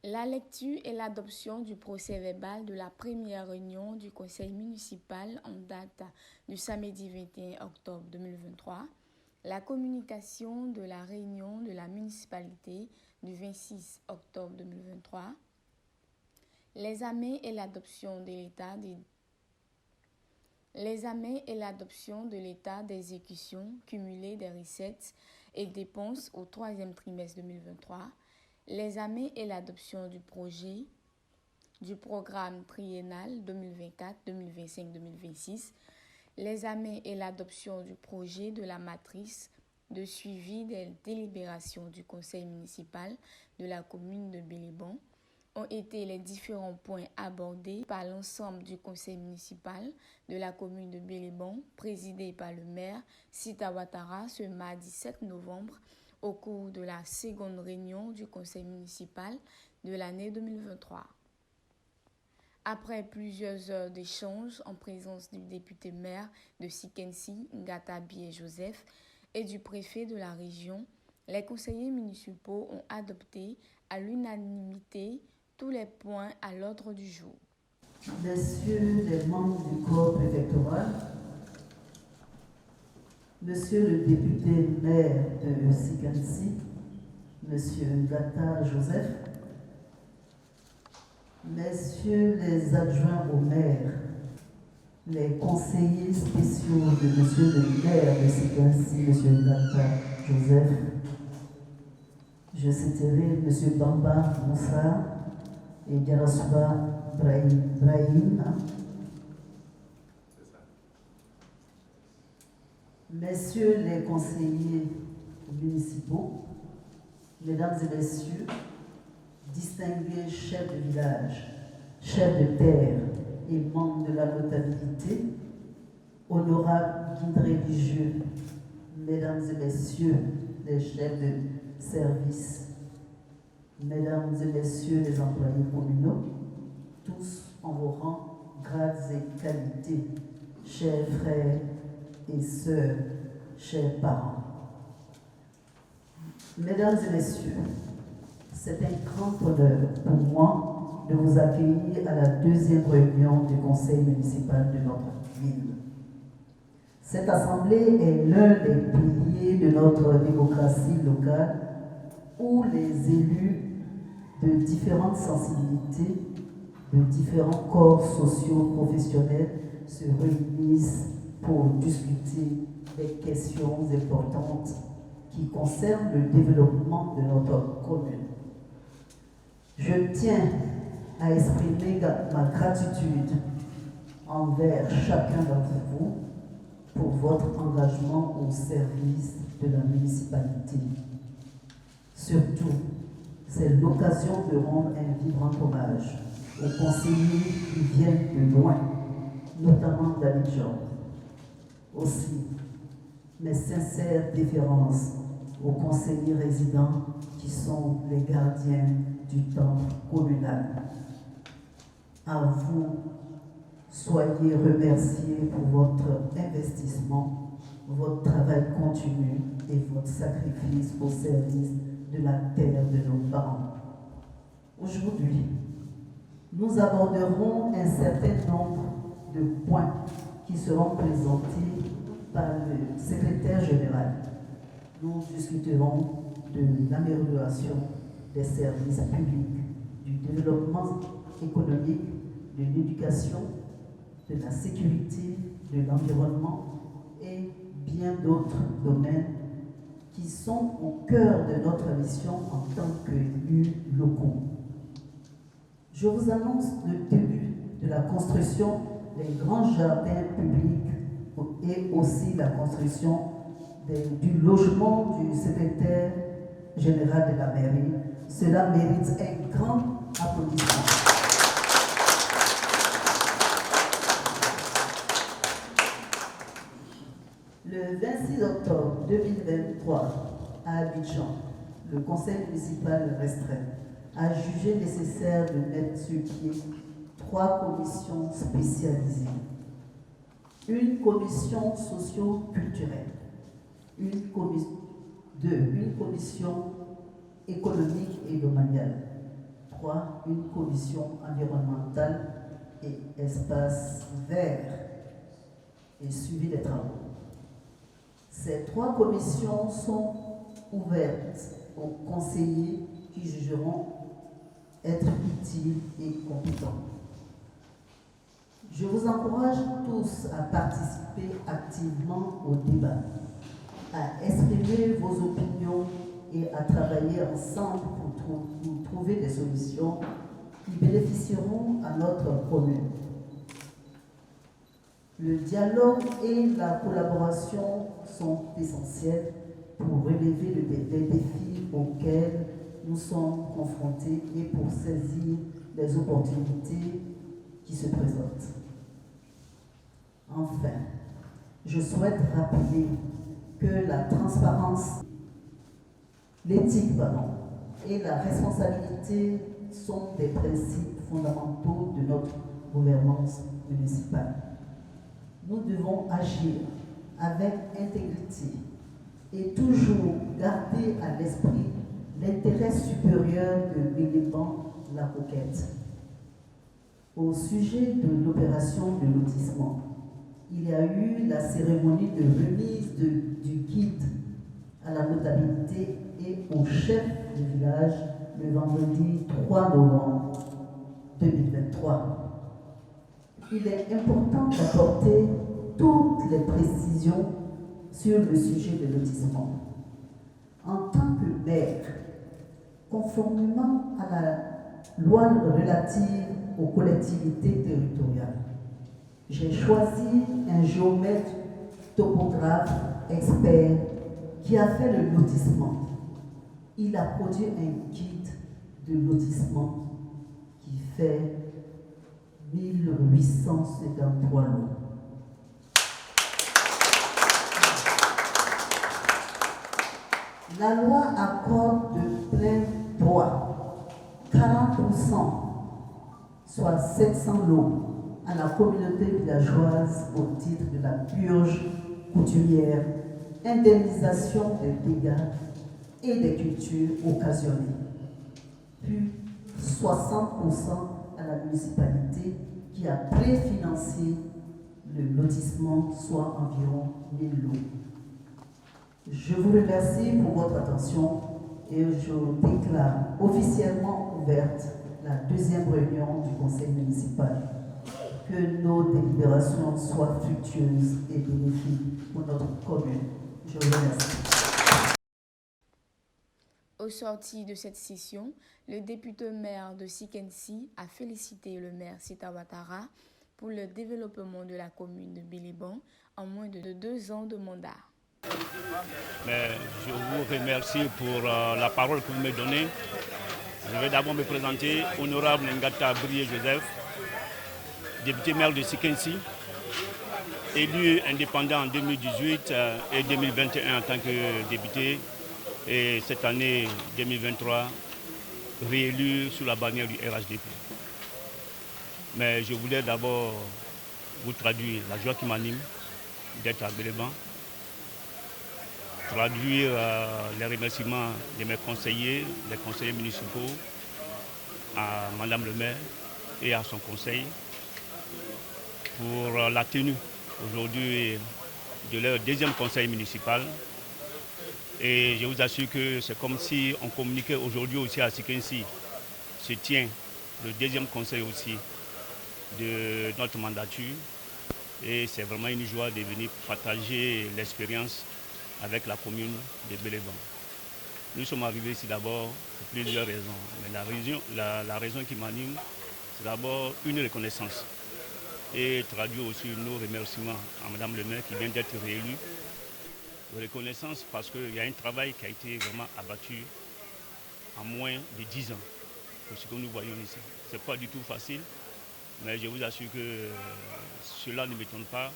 La lecture et l'adoption du procès-verbal de la première réunion du conseil municipal en date du samedi 21 octobre 2023, la communication de la réunion de la municipalité du 26 octobre 2023, l'examen et l'adoption de l'état d'exécution cumulé des recettes et dépenses au troisième trimestre 2023, l'examen et l'adoption du programme triennal 2024, 2025, 2026, l'examen et l'adoption du projet de la matrice de suivi des délibérations du conseil municipal de la commune de Bélébon ont été les différents points abordés par l'ensemble du conseil municipal de la commune de Bélébon, présidé par le maire Sita Ouattara ce mardi 7 novembre au cours de la seconde réunion du conseil municipal de l'année 2023. Après plusieurs heures d'échanges en présence du député maire de Sikensi, Ngata Bié-Joseph, et du préfet de la région, les conseillers municipaux ont adopté à l'unanimité tous les points à l'ordre du jour. Messieurs les membres du corps préfectoral, Monsieur le député maire de Sikensi, Monsieur Ngata Joseph, Messieurs les adjoints au maire, les conseillers spéciaux de Monsieur le maire de Sikensi, Monsieur Ngata Joseph, je citerai Monsieur Bamba Moussa et Diarasuba Brahim, Messieurs les conseillers municipaux, Mesdames et Messieurs, distingués chefs de village, chefs de terre et membres de la notabilité, honorables guides religieux, Mesdames et Messieurs les chefs de service, Mesdames et Messieurs les employés communaux, tous en vos rangs, grades et qualités, chers frères et sœurs, chers parents. Mesdames et Messieurs, c'est un grand honneur pour moi de vous accueillir à la deuxième réunion du conseil municipal de notre ville. Cette assemblée est l'un des piliers de notre démocratie locale où les élus de différentes sensibilités, de différents corps sociaux professionnels se réunissent pour discuter des questions importantes qui concernent le développement de notre commune. Je tiens à exprimer ma gratitude envers chacun d'entre vous pour votre engagement au service de la municipalité. Surtout, c'est l'occasion de rendre un vibrant hommage aux conseillers qui viennent de loin, notamment d'Abidjan. Aussi, mes sincères déférences aux conseillers résidents qui sont les gardiens du temple communal. À vous, soyez remerciés pour votre investissement, votre travail continu et votre sacrifice au service de la terre de nos parents. Aujourd'hui, nous aborderons un certain nombre de points qui seront présentés par le secrétaire général. Nous discuterons de l'amélioration des services publics, du développement économique, de l'éducation, de la sécurité, de l'environnement et bien d'autres domaines qui sont au cœur de notre mission en tant qu'élus locaux. Je vous annonce le début de la construction des grands jardins publics et aussi la construction du logement du secrétaire général de la mairie. Cela mérite un grand applaudissement. Le 26 octobre 2023, à Abidjan, le conseil municipal restreint a jugé nécessaire de mettre sur pied 3 commissions spécialisées. une commission socio-culturelle, une commission économique et domaniale, 3, une commission environnementale et espace vert et suivi des travaux. Ces 3 commissions sont ouvertes aux conseillers qui jugeront être utiles et compétents. Je vous encourage tous à participer activement au débat, à exprimer vos opinions et à travailler ensemble pour trouver des solutions qui bénéficieront à notre commune. Le dialogue et la collaboration sont essentiels pour relever les défis auxquels nous sommes confrontés et pour saisir les opportunités qui se présentent. Enfin, je souhaite rappeler que la transparence, l'éthique, et la responsabilité sont des principes fondamentaux de notre gouvernance municipale. Nous devons agir avec intégrité et toujours garder à l'esprit l'intérêt supérieur de Béléban-la-Coquette. Au sujet de l'opération de lotissement, il y a eu la cérémonie de remise du guide à la notabilité et au chef du village le vendredi 3 novembre 2023. Il est important d'apporter toutes les précisions sur le sujet de lotissement. En tant que maire, conformément à la loi relative aux collectivités territoriales, j'ai choisi un géomètre topographe expert qui a fait le lotissement. Il a produit un guide de lotissement qui fait 1853 lots. La loi accorde de plein droit 40%, soit 700 lots, à la communauté villageoise au titre de la purge coutumière, indemnisation des dégâts et des cultures occasionnées, puis 60% à la municipalité qui a préfinancé le lotissement, soit environ 1000 lots. Je vous remercie pour votre attention et je déclare officiellement ouverte la deuxième réunion du conseil municipal. Que nos délibérations soient fructueuses et bénéfiques pour notre commune. Je vous remercie. Au sorti de cette session, le député maire de Sikensi a félicité le maire Sita Ouattara pour le développement de la commune de Béléban en moins de 2 ans de mandat. Mais je vous remercie pour la parole que vous me donnez. Je vais d'abord me présenter, honorable Ngata Brié Joseph, député maire de Sikensi, élu indépendant en 2018 et 2021 en tant que député, et cette année 2023 réélu sous la bannière du RHDP. Mais je voulais d'abord vous traduire la joie qui m'anime d'être à Béléban, traduire les remerciements de mes conseillers, les conseillers municipaux, à Madame le maire et à son conseil pour la tenue aujourd'hui de leur deuxième conseil municipal. Et je vous assure que c'est comme si on communiquait aujourd'hui aussi à Sikensi. Se tient le deuxième conseil aussi de notre mandature. Et c'est vraiment une joie de venir partager l'expérience avec la commune de Béléban. Nous sommes arrivés ici d'abord pour plusieurs raisons. Mais la raison qui m'anime, c'est d'abord une reconnaissance. Et traduire aussi nos remerciements à Madame le maire qui vient d'être réélue. Reconnaissance parce qu'il y a un travail qui a été vraiment abattu en moins de 10 ans, pour ce que nous voyons ici. Ce n'est pas du tout facile, mais je vous assure que cela ne m'étonne pas.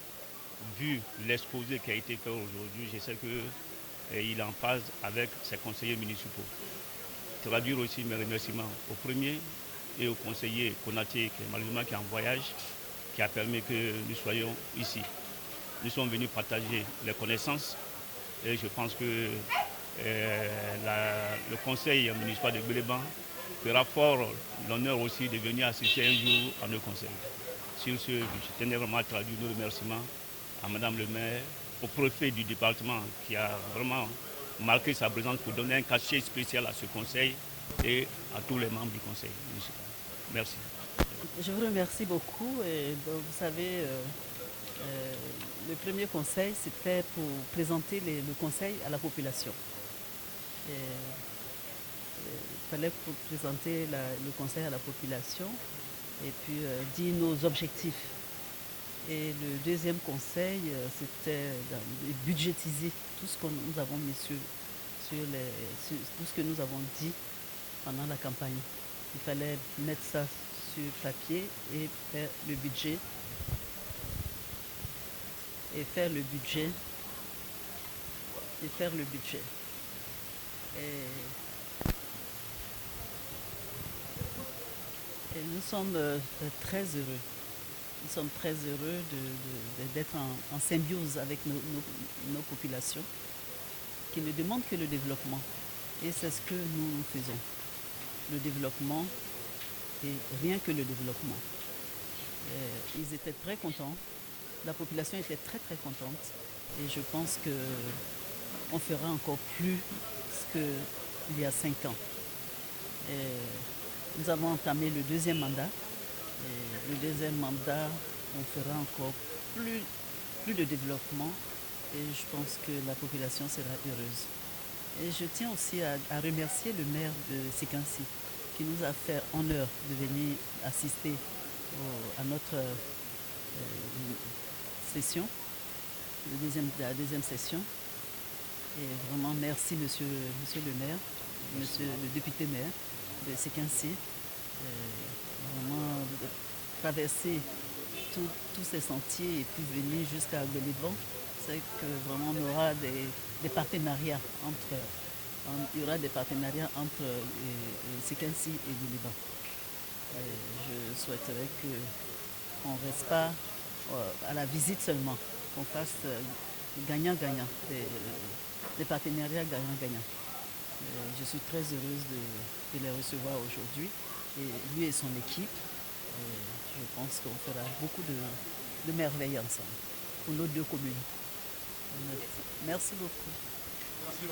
Vu l'exposé qui a été fait aujourd'hui, je sais qu'il est en phase avec ses conseillers municipaux. Traduire aussi mes remerciements au premier et au conseiller Konaté, qui est malheureusement qui est en voyage, qui a permis que nous soyons ici. nous sommes venus partager les connaissances et je pense que le conseil municipal de Gbeleban fera fort l'honneur aussi de venir assister un jour à nos conseils. Sur ce, je tenais vraiment à traduire nos remerciements à Madame le maire, au préfet du département qui a vraiment marqué sa présence pour donner un cachet spécial à ce conseil et à tous les membres du conseil municipal. Merci. Je vous remercie beaucoup. Et donc, vous savez, le premier conseil, c'était pour présenter le conseil à la population. Il fallait présenter le conseil à la population et puis dire nos objectifs. Et le deuxième conseil, c'était de budgétiser tout ce que nous avons mis sur tout ce que nous avons dit pendant la campagne. Il fallait mettre ça sur papier et faire le budget. Et faire le budget. Et nous sommes très heureux. Nous sommes très heureux d'être en symbiose avec nos populations qui ne demandent que le développement. Et c'est ce que nous faisons. Le développement et rien que le développement. Ils étaient très contents. La population était très très contente. Et je pense qu'on fera encore plus qu'il y a 5 ans. Nous avons entamé le deuxième mandat. Et le deuxième mandat, on fera encore plus de développement et je pense que la population sera heureuse. Et je tiens aussi à remercier le maire de Séquency qui nous a fait honneur de venir assister à notre session, la deuxième session. Et vraiment merci monsieur le maire, monsieur le député maire de Séquency. Vraiment traverser tous ces sentiers et puis venir jusqu'à Gbeleban, c'est que vraiment on aura des partenariats entre Séquency et Gbeleban. Je souhaiterais qu'on ne reste pas à la visite seulement, qu'on fasse gagnant-gagnant, des partenariats gagnant-gagnant. Je suis très heureuse de les recevoir aujourd'hui. Et lui et son équipe, je pense qu'on fera beaucoup de merveilles ensemble pour nos deux communes. Merci beaucoup. Merci.